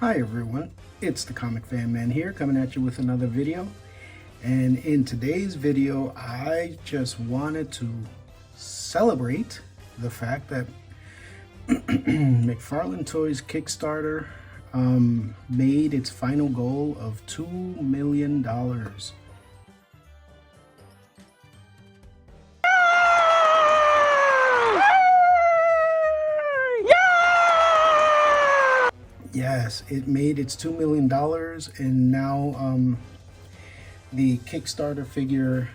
Hi everyone, it's the Comic Fan Man here coming at you with another video. And in today's video, I just wanted to celebrate the fact that McFarlane Toys Kickstarter made its final goal of $2 million. Yes, it made its $2 million, and now the Kickstarter figure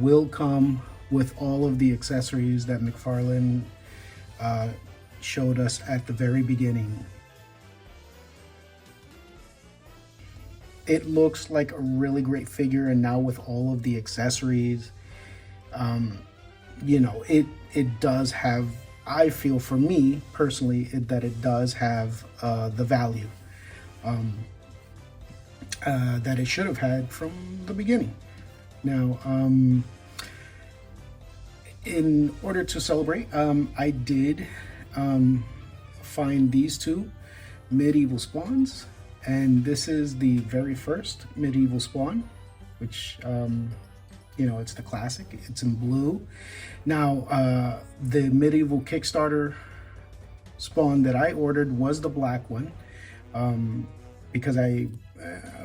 will come with all of the accessories that McFarlane showed us at the very beginning. It looks like a really great figure, and now with all of the accessories, you know, it does have, I feel for me personally, that it does have the value that it should have had from the beginning. Now, in order to celebrate, I did find these two Medieval Spawns, and this is the very first Medieval Spawn, which you know, it's the classic, it's in blue. Now, the Medieval Kickstarter Spawn that I ordered was the black one, because I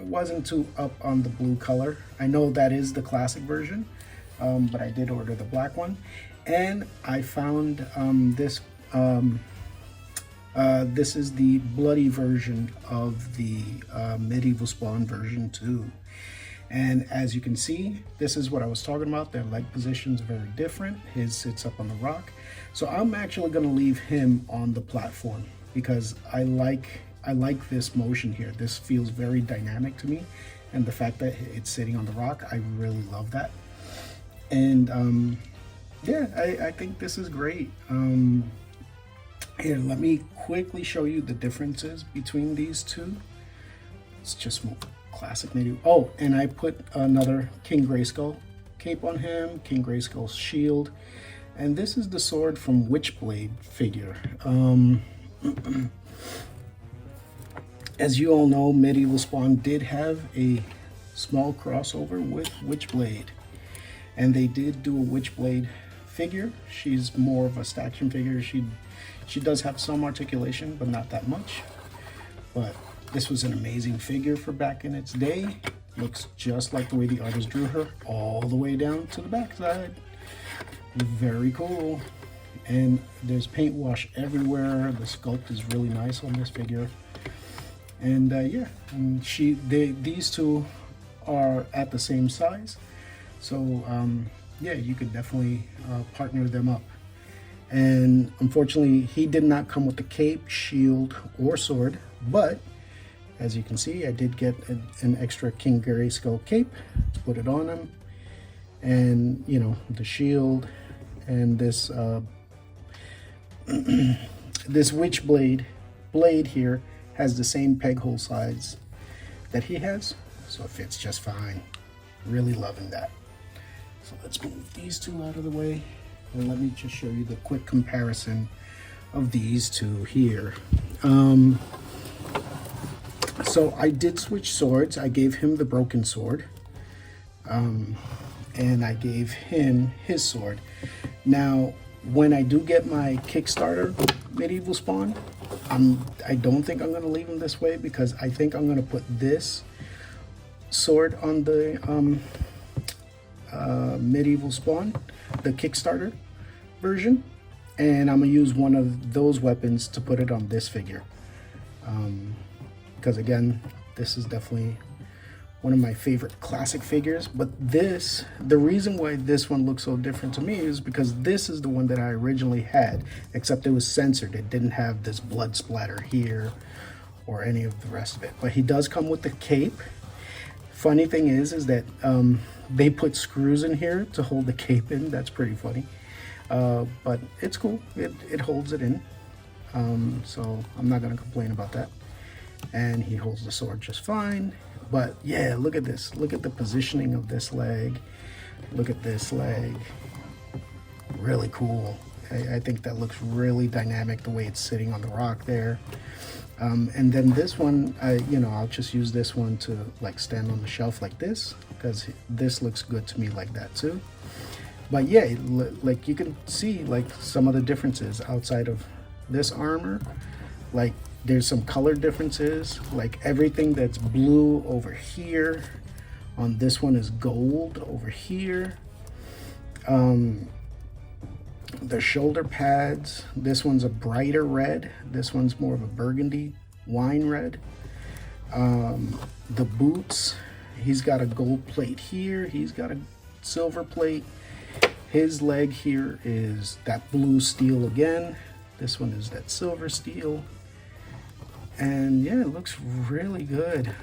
wasn't too up on the blue color. I know that is the classic version, but I did order the black one. And I found this is the bloody version of the Medieval Spawn version 2. And as you can see, this is what I was talking about. Their leg positions are very different. His sits up on the rock. So I'm actually going to leave him on the platform because I like this motion here. This feels very dynamic to me. And the fact that it's sitting on the rock, I really love that. And yeah, I think this is great. Here, let me quickly show you the differences between these two. Let's just move. Classic Medieval. Oh, and I put another King Grayskull cape on him, King Grayskull's shield, and this is the sword from Witchblade figure. As you all know, Medieval Spawn did have a small crossover with Witchblade, and they did do a Witchblade figure. She's more of a action figure. She does have some articulation, but not that much. But this was an amazing figure for back in its day. Looks just like the way the artist drew her, all the way down to the backside. Very cool. And there's paint wash everywhere. The sculpt is really nice on this figure. And yeah, and these two are at the same size. So yeah, you could definitely partner them up. And unfortunately, he did not come with the cape, shield, or sword, but as you can see, I did get an extra King Grayskull cape to put it on him, and you know, the shield, and this this Witchblade blade here has the same peg hole size that he has, so it fits just fine. Really loving that. So let's move these two out of the way, and let me just show you the quick comparison of these two here. So I did switch swords. I gave him the broken sword, and I gave him his sword. Now, when I do get my Kickstarter Medieval Spawn, I don't think I'm going to leave him this way, because I think I'm going to put this sword on the Medieval Spawn, the Kickstarter version, and I'm going to use one of those weapons to put it on this figure. Because again, this is definitely one of my favorite classic figures. But this, the reason why this one looks so different to me is because this is the one that I originally had, except it was censored. It didn't have this blood splatter here or any of the rest of it. But he does come with the cape. Funny thing is that they put screws in here to hold the cape in. That's pretty funny. But it's cool. It holds it in. So I'm not going to complain about that. And he holds the sword just fine. But yeah, look at this. Look at the positioning of this leg. Look at this leg. Really cool. I think that looks really dynamic, the way it's sitting on the rock there. And then this one, I'll just use this one to like stand on the shelf like this, because this looks good to me like that too. But yeah, like you can see like some of the differences outside of this armor. Like there's some color differences, like everything that's blue over here on this one is gold over here. The shoulder pads, this one's a brighter red, this one's more of a burgundy wine red. The boots, he's got a gold plate here, he's got a silver plate. His leg here is that blue steel again, this one is that silver steel. And yeah, it looks really good.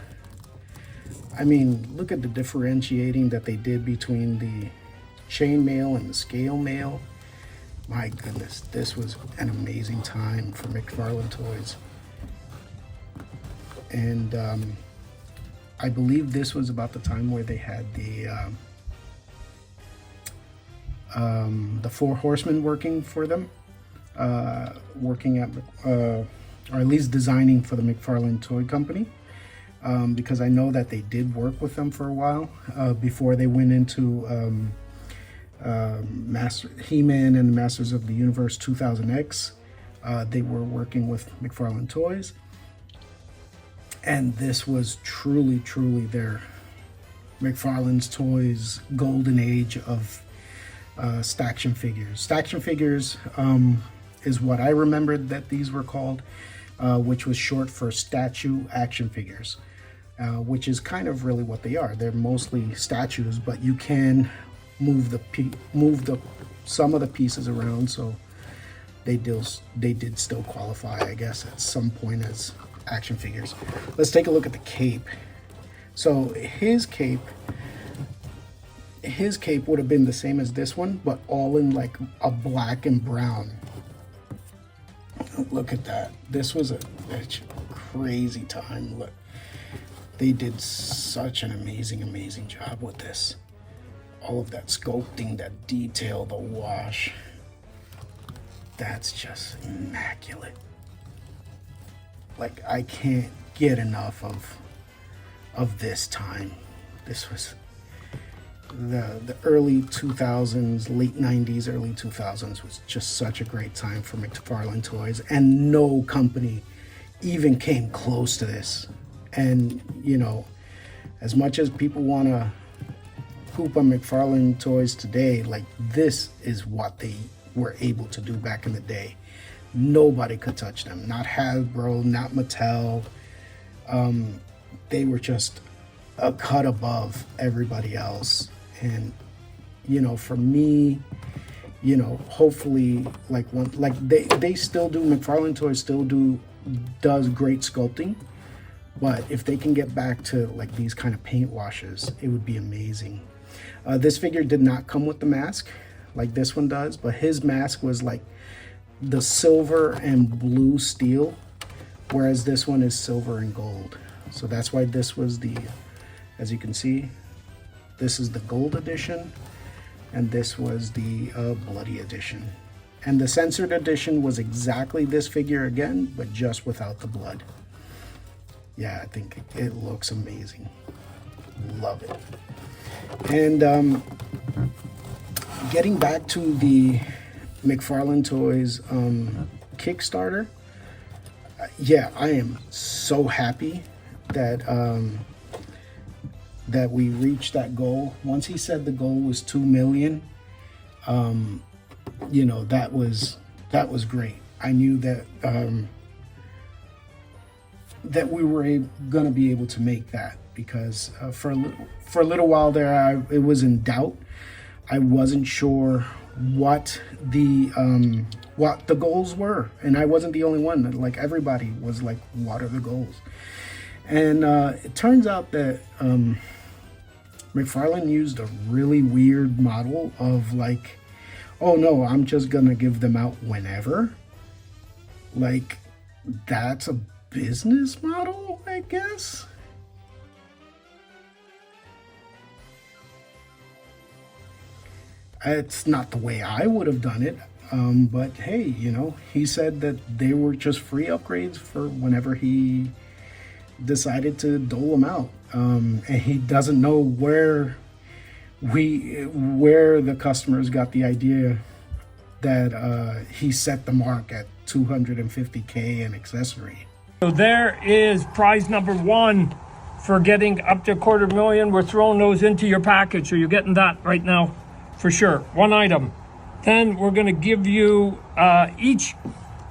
I mean, look at the differentiating that they did between the chainmail and the scale mail. My goodness, this was an amazing time for McFarlane Toys. And I believe this was about the time where they had the Four Horsemen working for them, working at, or at least designing for the McFarlane Toy Company. Because I know that they did work with them for a while before they went into He-Man and the Masters of the Universe 2000X. They were working with McFarlane Toys, and this was truly their McFarlane's Toys golden age of Staction figures. Staction figures is what I remembered that these were called, which was short for statue action figures, which is kind of really what they are. They're mostly statues, but you can move some of the pieces around, so they did still qualify, I guess, at some point as action figures. Let's take a look at the cape. So his cape would have been the same as this one, but all in like a black and brown. Look at that. This was a crazy time. Look, they did such an amazing job with this. All of that sculpting, that detail, the wash, that's just immaculate. Like, I can't get enough of this time. This was the early 2000s, late 90s, early 2000s was just such a great time for McFarlane Toys, and no company even came close to this. And you know, as much as people want to poop on McFarlane Toys today, like, this is what they were able to do back in the day. Nobody could touch them. Not Hasbro, not Mattel. They were just a cut above everybody else. And you know, for me, you know, hopefully, like they still do, McFarlane Toys still does great sculpting, but if they can get back to like these kind of paint washes, it would be amazing. This figure did not come with the mask like this one does, but his mask was like the silver and blue steel, whereas this one is silver and gold. So that's why this was the, as you can see, this is the gold edition, and this was the bloody edition. And the censored edition was exactly this figure again, but just without the blood. Yeah, I think it looks amazing. Love it. And getting back to the McFarlane Toys Kickstarter, yeah, I am so happy that that we reached that goal. Once he said the goal was 2 million, you know, that was great. I knew that that we were going to be able to make that, because for a little while there, it was in doubt. I wasn't sure what the goals were, and I wasn't the only one. Like, everybody was like, what are the goals? And it turns out that McFarlane used a really weird model of like, oh no, I'm just gonna give them out whenever. Like, that's a business model, I guess. It's not the way I would have done it. But hey, you know, he said that they were just free upgrades for whenever he decided to dole them out. And he doesn't know where the customers got the idea that he set the mark at 250K an accessory. So there is prize number one for getting up to $250,000. We're throwing those into your package, so you're getting that right now for sure. One item. Then we're going to give you each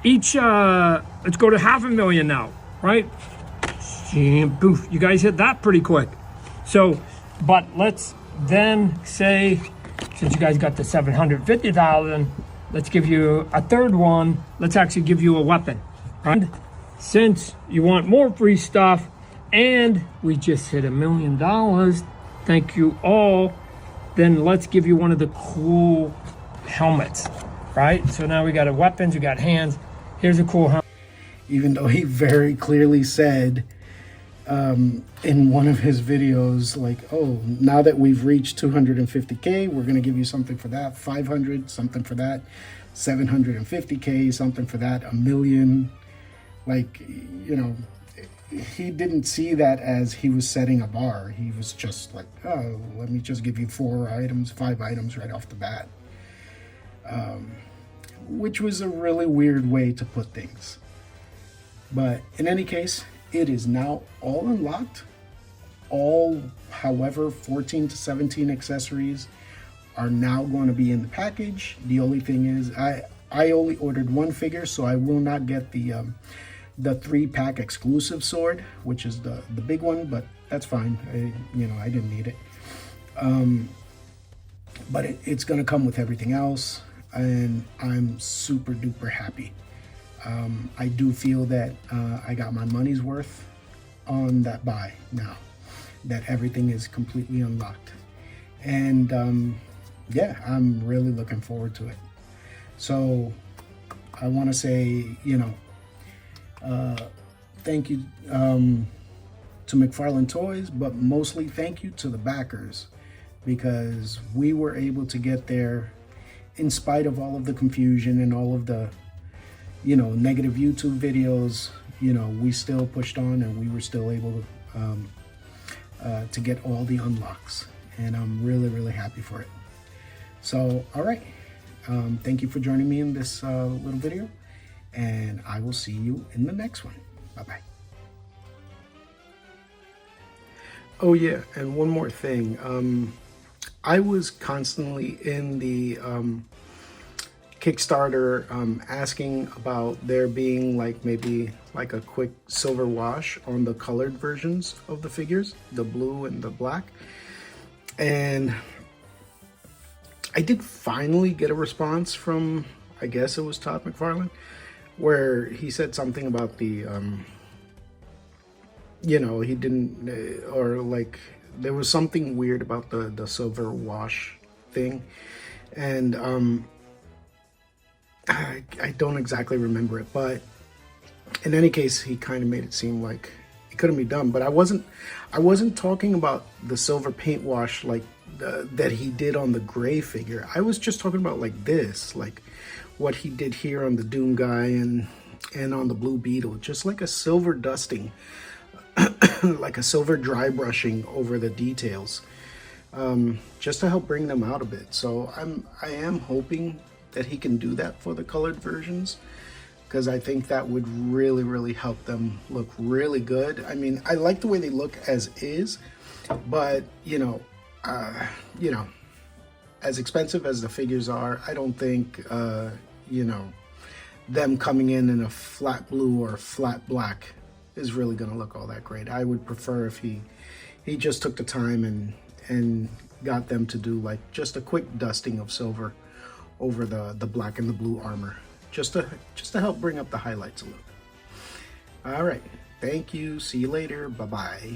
let's go to $500,000 now, right? Boof, you guys hit that pretty quick. So, but let's then say, since you guys got the 750,000, let's give you a third one. Let's actually give you a weapon, right? Since you want more free stuff, and we just hit $1 million, thank you all, then let's give you one of the cool helmets, right? So now we got a weapons, we got hands. Here's a cool helmet. Even though he very clearly said in one of his videos, like, oh, now that we've reached 250K, we're going to give you something for that, 500, something for that, 750K, something for that, $1 million. Like, you know, he didn't see that as he was setting a bar. He was just like, oh, let me just give you 5 items right off the bat. Which was a really weird way to put things. But in any case, it is now all unlocked. However, 14 to 17 accessories are now going to be in the package. The only thing is, I only ordered one figure, so I will not get the 3-pack exclusive sword, which is the big one, but that's fine. I didn't need it. But it's going to come with everything else, and I'm super duper happy. I do feel that I got my money's worth on that buy now, that everything is completely unlocked. And yeah, I'm really looking forward to it. So I want to say, thank you to McFarlane Toys, but mostly thank you to the backers, because we were able to get there in spite of all of the confusion and all of the negative YouTube videos. We still pushed on, and we were still able to get all the unlocks, and I'm really, really happy for it. So, all right, thank you for joining me in this little video, and I will see you in the next one. Bye-bye. Oh yeah, and one more thing. I was constantly in the Kickstarter asking about there being maybe a quick silver wash on the colored versions of the figures, the blue and the black. And I did finally get a response from, I guess it was Todd McFarlane, where he said something about the he didn't, or there was something weird about the silver wash thing. And I don't exactly remember it, but in any case, he kind of made it seem like it couldn't be done. But I wasn't talking about the silver paint wash that he did on the gray figure. I was just talking about this, what he did here on the Doom guy and on the Blue Beetle, just like a silver dusting, like a silver dry brushing over the details, just to help bring them out a bit. So I am hoping that he can do that for the colored versions, because I think that would really, really help them look really good. I mean, I like the way they look as is, but as expensive as the figures are, I don't think them coming in a flat blue or flat black is really going to look all that great. I would prefer if he just took the time and got them to do just a quick dusting of silver over the black and the blue armor, just to help bring up the highlights a little. All right, thank you. See you later. Bye-bye.